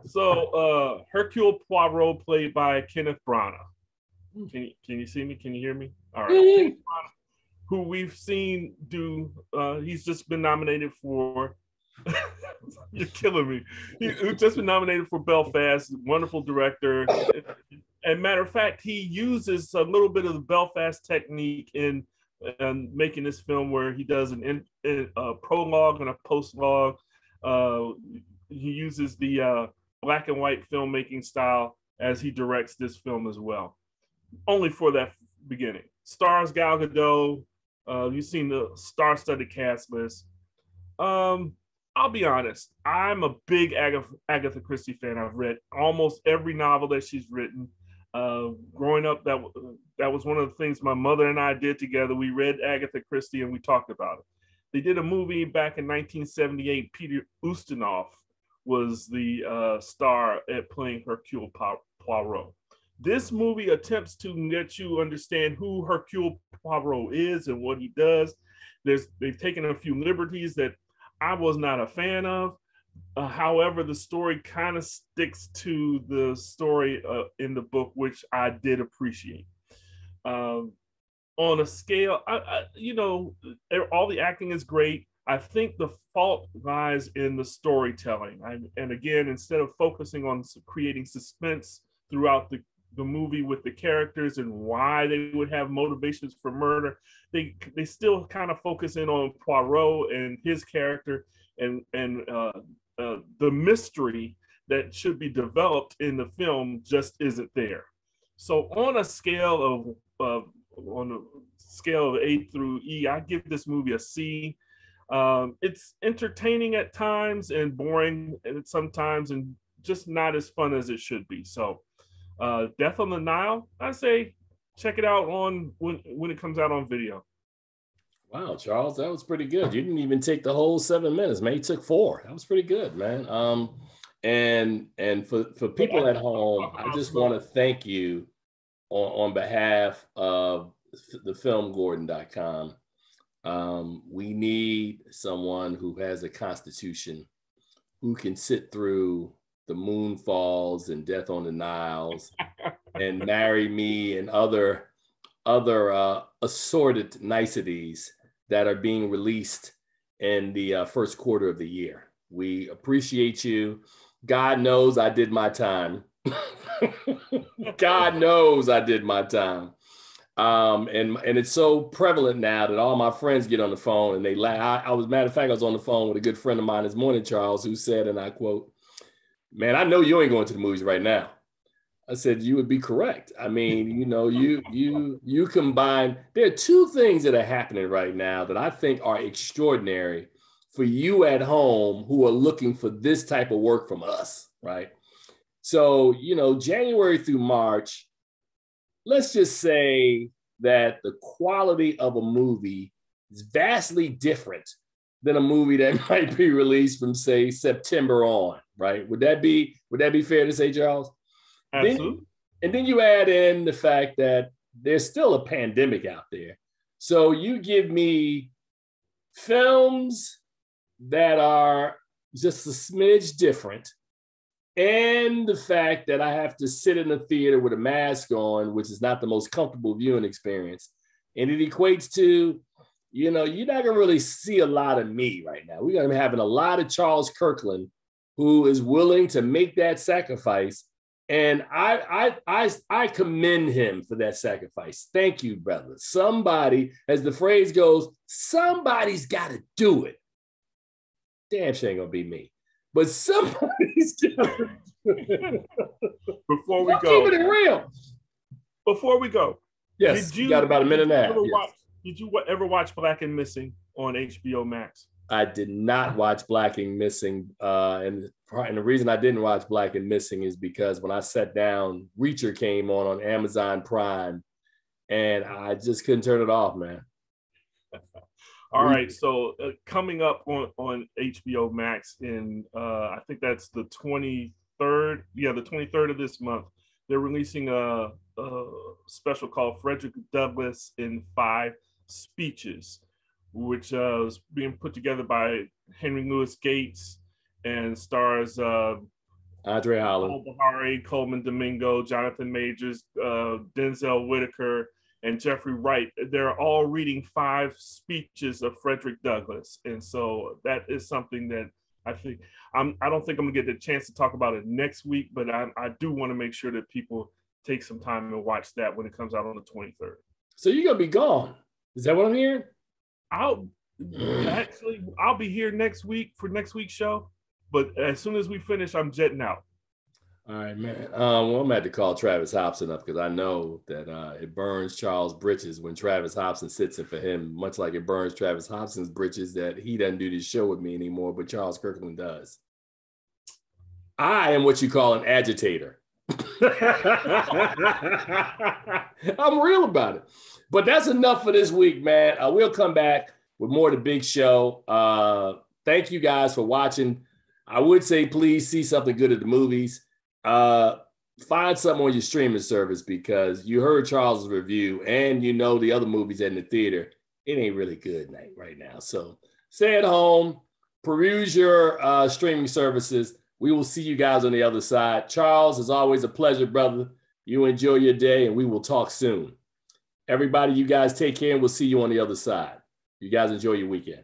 So Hercule Poirot, played by Kenneth Branagh. Can you see me? Can you hear me? All right. Kenneth Branagh, who we've seen do, he's just been nominated for you're killing me. He's just been nominated for Belfast, wonderful director. And matter of fact, he uses a little bit of the Belfast technique in making this film, where he does a prologue and a postlogue. He uses the black and white filmmaking style as he directs this film as well. Only for that beginning. Stars Gal Gadot. You've seen the star-studded cast list. I'll be honest, I'm a big Agatha Christie fan. I've read almost every novel that she's written. Growing up, that was one of the things my mother and I did together. We read Agatha Christie and we talked about it. They did a movie back in 1978. Peter Ustinov was the star at playing Hercule Poirot. This movie attempts to let you understand who Hercule Poirot is and what he does. They've taken a few liberties that I was not a fan of. However, the story kind of sticks to the story in the book, which I did appreciate. On a scale, all the acting is great. I think the fault lies in the storytelling. And again, instead of focusing on creating suspense throughout the movie with the characters and why they would have motivations for murder, they still kind of focus in on Poirot and his character and the mystery that should be developed in the film just isn't there. So on a scale of A through E, I give this movie a C. It's entertaining at times and boring at sometimes, and just not as fun as it should be. So, Death on the Nile, I say check it out on when it comes out on video. Wow, Charles, that was pretty good. You didn't even take the whole 7 minutes, man. You took 4. That was pretty good, man. And for people at home, I just want to thank you on behalf of the FilmGordon.com. We need someone who has a constitution, who can sit through the Moonfalls and Death on the Niles and Marry Me and other assorted niceties that are being released in the first quarter of the year. We appreciate you. God knows I did my time. God knows I did my time. And it's so prevalent now that all my friends get on the phone and they laugh. I was, matter of fact, I was on the phone with a good friend of mine this morning, Charles, who said, and I quote, "Man, I know you ain't going to the movies right now." I said, "You would be correct. I mean, you know, you combine, there are 2 things that are happening right now that I think are extraordinary for you at home who are looking for this type of work from us, right? So, you know, January through March, let's just say that the quality of a movie is vastly different than a movie that might be released from, say, September on, right? Would that be fair to say, Charles? Absolutely. Then you add in the fact that there's still a pandemic out there. So you give me films that are just a smidge different, and the fact that I have to sit in the theater with a mask on, which is not the most comfortable viewing experience. And it equates to, you know, you're not gonna really see a lot of me right now. We're gonna be having a lot of Charles Kirkland, who is willing to make that sacrifice. And I commend him for that sacrifice. Thank you, brother. Somebody, as the phrase goes, somebody's got to do it. Damn sure ain't gonna be me, but somebody's got to do it. Before we go, keeping it real. Before we go, yes, you got about a minute and a half. Yes. Did you ever watch Black and Missing on HBO Max? I did not watch Black and Missing, and the reason I didn't watch Black and Missing is because when I sat down, Reacher came on Amazon Prime, and I just couldn't turn it off, man. All right, so coming up on HBO Max in I think that's the 23rd. Yeah, the 23rd of this month. They're releasing a special called Frederick Douglass in 5 Speeches, which was being put together by Henry Louis Gates and stars Andre Holland, Bahari, Coleman Domingo, Jonathan Majors, Denzel Whitaker, and Jeffrey Wright. They're all reading 5 speeches of Frederick Douglass. And so that is something that I think, I don't think I'm gonna get the chance to talk about it next week, but I do wanna make sure that people take some time and watch that when it comes out on the 23rd. So you're gonna be gone. Is that what I'm hearing? I'll be here next week for next week's show, but as soon as we finish, I'm jetting out. All right, man. Well, I'm gonna have to call Travis Hobson up because I know that it burns Charles' britches when Travis Hobson sits in for him, much like it burns Travis Hobson's britches that he doesn't do this show with me anymore, but Charles Kirkland does. I am what you call an agitator. I'm real about it. But that's enough for this week, man. We'll come back with more of the big show. Thank you guys for watching. I would say please see something good at the movies. Find something on your streaming service because you heard Charles' review and you know the other movies in the theater. It ain't really good right now. So stay at home, peruse your streaming services. We will see you guys on the other side. Charles, it's always a pleasure, brother. You enjoy your day and we will talk soon. Everybody, you guys take care and we'll see you on the other side. You guys enjoy your weekend.